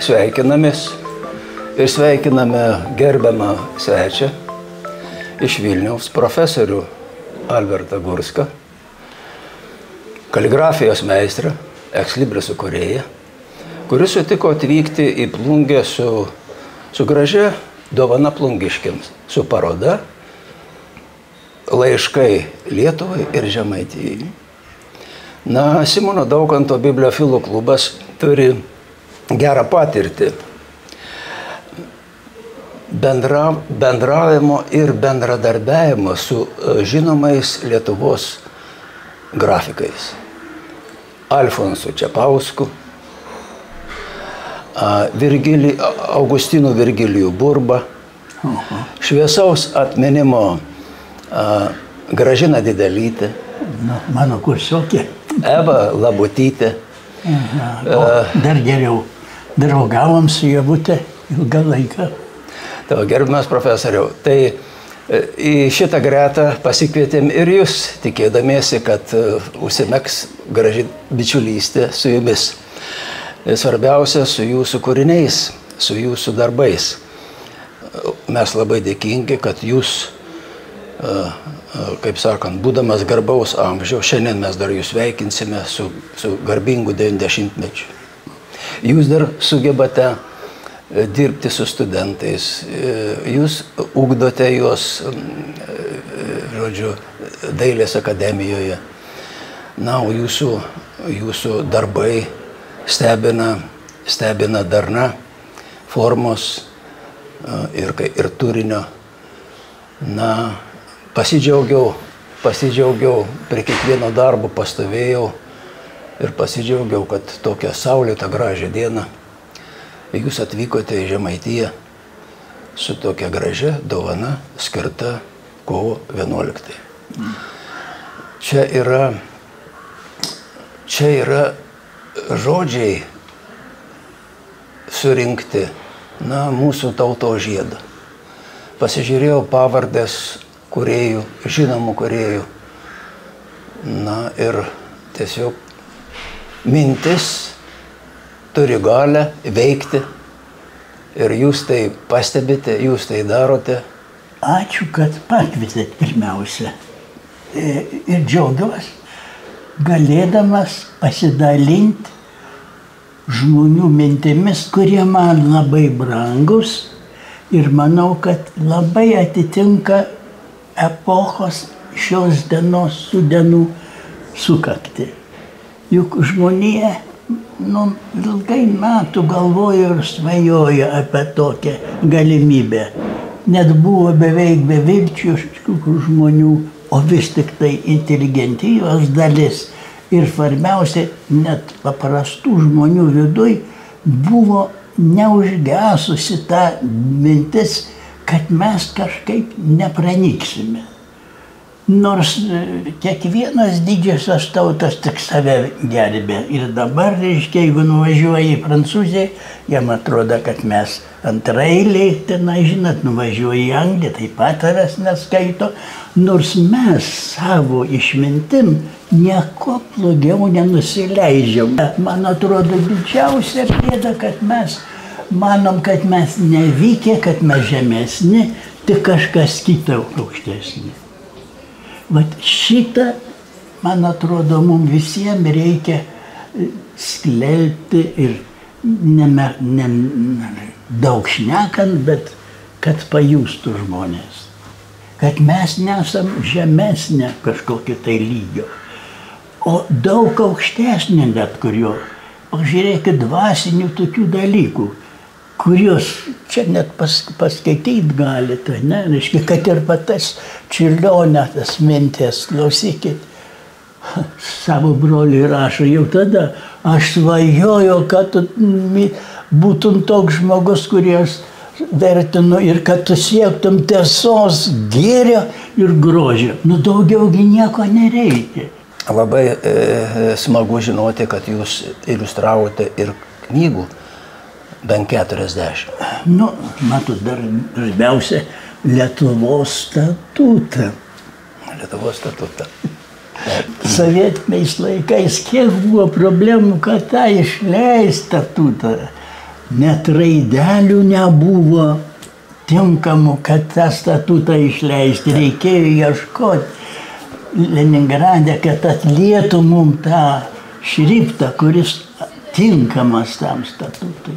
Sveikinamės ir sveikiname gerbiamą svečią iš Vilniaus, profesorių Albertą Gurską, kaligrafijos meistrą, ekslibrisų kūrėją, kuris sutiko atvykti į Plungę su gražia dovana plungiškiams, su paroda Laiškai Lietuvai ir Žemaitijai. Na, Simono Daukanto bibliofilų klubas turi gerą patirtį bendravimo ir bendradarbiavimo su žinomais Lietuvos grafikais. Alfonsu Čepausku, Augustinu Virgilijų Burba, šviesaus atminimo Gražina Didelytė, mano kursiokė, Eva Labutytė. Dar geriau draugavom su Ievute ilgą laiką. Tavo gerbiamas profesoriau, tai į šitą gretą pasikvietėm ir jūs, tikėdamiesi, kad užsimegs graži bičiulystė su jumis. Svarbiausia, su jūsų kūriniais, su jūsų darbais. Mes labai dėkingi, kad jūs, kaip sakant, būdamas garbaus amžiaus, šiandien mes dar jūs veikinsime su garbingu 90-mečiu. Jūs dar sugebate dirbti su studentais, jūs ugdote juos, žodžiu, Dailės akademijoje. Na, o jūsų darbai stebina darna, formos ir turinio. Na, pasidžiaugiau, prie kiekvieno darbo pastovėjau ir pasidžiaugiau, kad tokią saulėtą gražią dieną jūs atvykote į Žemaitiją su tokia gražia dovana skirta kovo 11. Čia yra žodžiai surinkti, na, mūsų tautos žiedą. Pasižiūrėjau pavardės kūrėjų, žinomų kūrėjų. Na ir tiesiog mintis turi galę veikti ir jūs tai pastebite, jūs tai darote. Ačiū, kad pakvietėt pirmiausia. Ir džiaugiuosi, galėdamas pasidalinti žmonių mintimis, kurie man labai brangus ir manau, kad labai atitinka epochos šios dienos sudienų sukakti. Juk žmonija ilgai metų galvojo ir svajojo apie tokią galimybę. Net buvo beveik bevilčių žmonių, o vis tik tai inteligentijos dalis ir svarbiausia, net paprastų žmonių viduj buvo neužgesusi ta mintis, kad mes kažkaip nepranyksime. Nors kiekvienas didžiosios tautos tik save gerbė. Ir dabar, reiškia, jeigu nuvažiuoja į Prancūziją, jam atrodo, kad mes antraeiliai, tenai, žinot, nuvažiuoja į Angliją, taip pat tavęs neskaito. Nors mes savo išmintim nieko blogiau nenusileidžiam. Man atrodo, didžiausia bėda, kad mes manom, kad mes nevykę, kad mes žemesni, tik kažkas kita aukštesni. Vat šitą, man atrodo, mums visiems reikia skelbti ir daug šnekant, bet kad pajustų žmonės. Kad mes nesam žemesnė kažkokio tai lygio, o daug aukštesnė net kurio. Pažiūrėkit dvasinių tokių dalykų, kuriuos čia net paskaityti galite, ne? Reiškia, kad ir patas Čiurlionio tas mintis, klausykit, savo broliui rašo, jau tada aš svajoju, kad būtum toks žmogus, kurios vertinu ir kad tu siektum tiesos, gėrio ir grožio. Nu, daugiaugi nieko nereikia. Labai smagu žinoti, kad jūs iliustravote ir knygų bent 40. Nu, matot, dar svarbiausia Lietuvos statutą. Lietuvos statutą. Sovietiniais laikais kiek buvo problemų, kad tą išleist statutą. Net raidelių nebuvo tinkamų, kad tą statutą išleisti. Reikėjo ieškoti Leningrade, kad atlietų mums tą šriftą, kuris tinkamas tam statutui.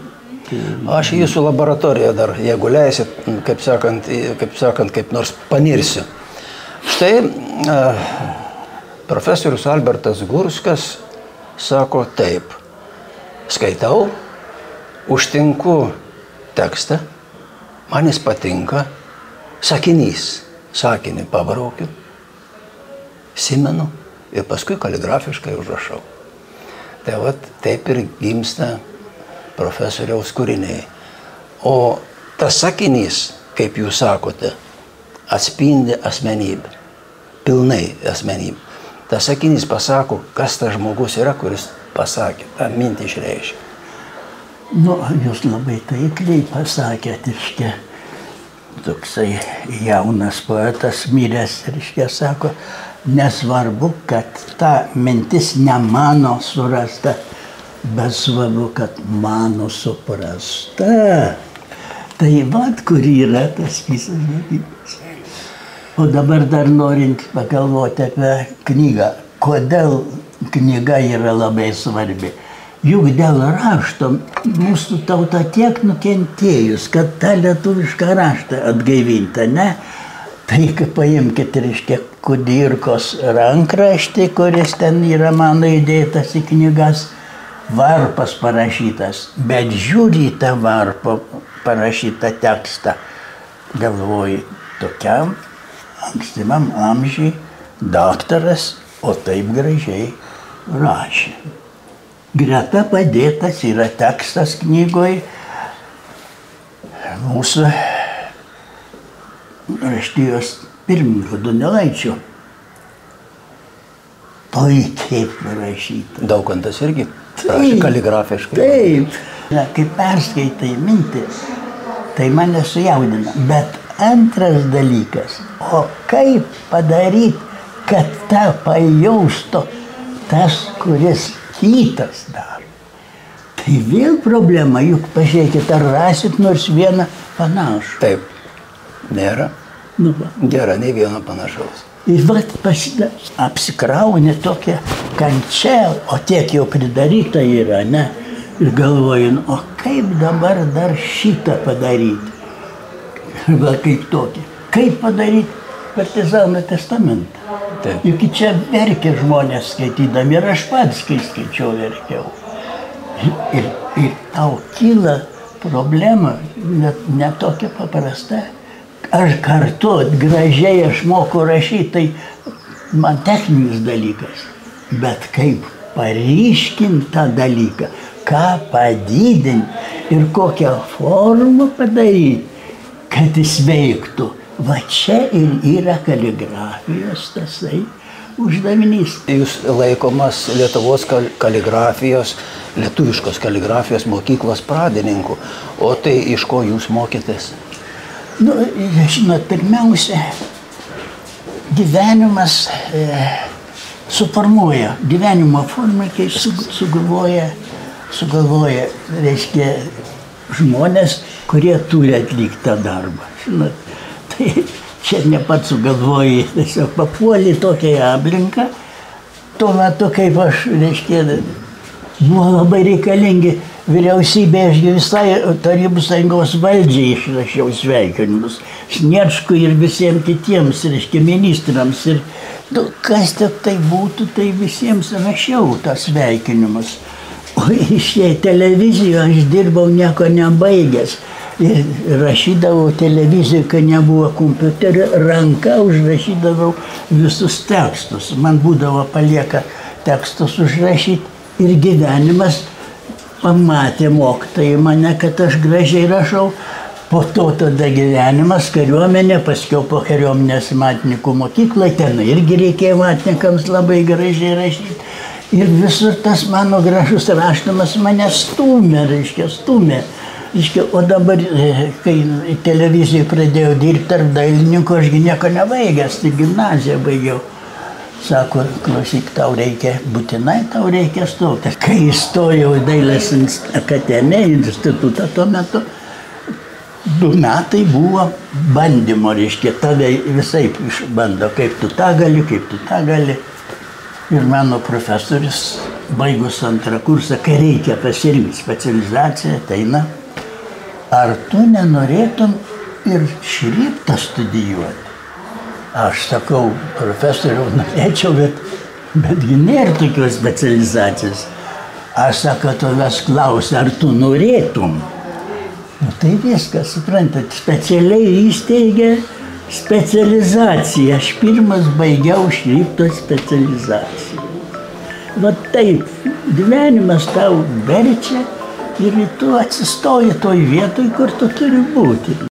Aš į jūsų laboratoriją dar, jeigu leisit, kaip sakant, kaip nors panirsiu. Štai profesorius Albertas Gurskas sako taip. Skaitau, užtinku tekstą, man jis patinka, sakinį pabraukiu, simenu ir paskui kaligrafiškai užrašau. Tai vat taip ir gimsta profesoriaus kūriniai. O tas sakinys, kaip jūs sakote, atspindi asmenybę, pilnai asmenybę. Tas sakinys pasako, kas tas žmogus yra, kuris pasakė, tą mintį išreiškia. Nu, jūs labai taikliai pasakėt, reiškia, toksai jaunas poetas miręs, reiškia, sako, nesvarbu, kad ta mintis ne mano surasta, bet svarbu, kad mano suprasta. Tai vat, kur yra tas visas dalykas. O dabar dar norint pagalvoti apie knygą. Kodėl knyga yra labai svarbi? Juk dėl rašto mūsų tauta tiek nukentėjus, kad tą lietuvišką raštą atgaivinta, ne? Tai paimkite, reiškia, Kudirkos rankraštį, kuris ten yra mano įdėtas į knygas, varpas parašytas, bet žiūri į tą varpo parašytą tekstą. Galvoju, tokiam ankstyvam amžiui daktaras, o taip gražiai rašė. Greta padėtas yra tekstas knygoj mūsų raštijos pirmininko Donelaičio. Puikiai parašyta. Daukantas irgi rašė kaligrafiškai. Taip. Kai perskaitai mintį, tai mane sujaudina. Bet antras dalykas, o kaip padaryti, kad tą pajaustų tas, kuris kitas daro. Tai vėl problema, juk pažiūrėkit, ar rasit nors vieną panašų. Taip, nėra. Nu, Gera, nei vieno panašaus. Ir vat apsikrauni tokia kančia, o tiek jau pridaryta yra, ne? Ir galvoju, o kaip dabar dar šitą padaryti? Va kaip tokį. Kaip padaryti Partizanų testamentą? Taip. Juk čia verkė žmonės skaitydami ir aš pats, kai skaičiau, verkiau. Ir tau kyla problema, ne tokia paprasta. Aš kartu gražiai aš moku rašyti, tai man techninis dalykas. Bet kaip paryškinti tą dalyką, ką padidinti ir kokią formą padaryti, kad jis veiktų. Va čia ir yra kaligrafijos tasai uždavinys. Jūs laikomas Lietuvos kaligrafijos, lietuviškos kaligrafijos mokyklos pradininku. O tai iš ko jūs mokytės? Nu, žinot, pirmiausia, gyvenimas suformuoja, gyvenimo formą, kai sugalvoja, reiškia, žmonės, kurie turi atlikti tą darbą. Žinot, tai čia ne pats sugalvoji, tiesiog papuoli tokią aplinką. Tuo metu, kaip aš, reiškia, buvo labai reikalingi vyriausybė, aš visai Tarybų Sąjungos valdžiai išrašiau sveikinimus. Sniečkui ir visiems kitiems, reiškia, ministrams. Ir kas tai būtų, tai visiems rašiau tas sveikinimus. O išėjai televizijoje, aš dirbau nieko nebaigęs. Ir rašydavau televizijoje, kai nebuvo kompiuterio, ranka užrašydavau visus tekstus. Man būdavo palieka tekstus užrašyti ir gyvenimas pamatė mokytojai mane, kad aš gražiai rašau. Po to tada gyvenimas, kariuomenė, paskiau po kariuomenės matininkų mokyklą, ten irgi reikėjo matininkams labai gražiai rašyti. Ir visur tas mano gražus raštumas mane stūmė, reiškia, stūmė. Reiškia, o dabar, kai televizijoje pradėjau dirbti tarp dailininkų, ašgi nieko nebaigęs, tai gimnaziją baigiau. Sako, klausyk, būtinai tau reikia stoti. Kai įstojau į dailės akademiją, institutą tuo metu, 2 metai buvo bandymo, reiškia, tave visai išbando, kaip tu tą gali. Ir mano profesorius, baigus 2 kursą, kai reikia pasirinkti specializaciją, ateina, ar tu nenorėtum ir šriftą studijuoti? Aš sakau, profesoriau, norėčiau, betgi nėra tokios specializacijos. Aš sakau, tavęs klausia, ar tu norėtum? Nu tai viskas, suprantat, specialiai įsteigė specializaciją. Aš pirmas baigiau šrifto specializaciją. Va taip, gyvenimas tau verčia ir tu atsistoji toj vietoj, kur tu turi būti.